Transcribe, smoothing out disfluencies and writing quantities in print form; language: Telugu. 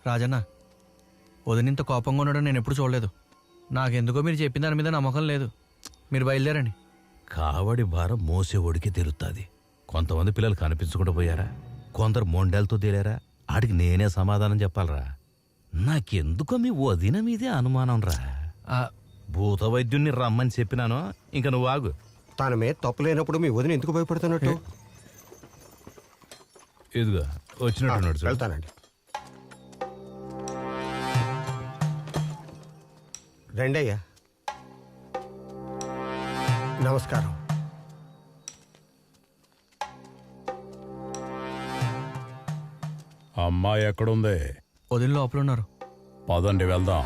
రాజన్న, వదినింత కోపంగా ఉండడం నేను ఎప్పుడు చూడలేదు. నాకెందుకో మీరు చెప్పిన దాని మీద నమ్మకం లేదు. మీరు బయలుదేరండి. కావడి భారం మోసేవాడికి తెలుస్తుంది. కొంతమంది పిల్లలు కనిపించకుండా పోయారా, కొందరు మొండాలతో తేలారా. ఆడికి నేనే సమాధానం చెప్పాలరా. నాకెందుకో మీ వదిన మీదే అనుమానం రా. భూత వైద్యుణ్ణి రమ్మని చెప్పినాను, ఇంక నువ్వు ఆగు. తన మీద తప్పు లేనప్పుడు మీ వదిన ఎందుకు భయపడుతున్నట్టు? ఇదిగా వచ్చినట్టున్నాడు. వెళ్తానండి. రండయ్యా. నమస్కారం. అమ్మాయి ఎక్కడుంది? వదిన లోపల ఉన్నారు. పదండి వెళ్దాం.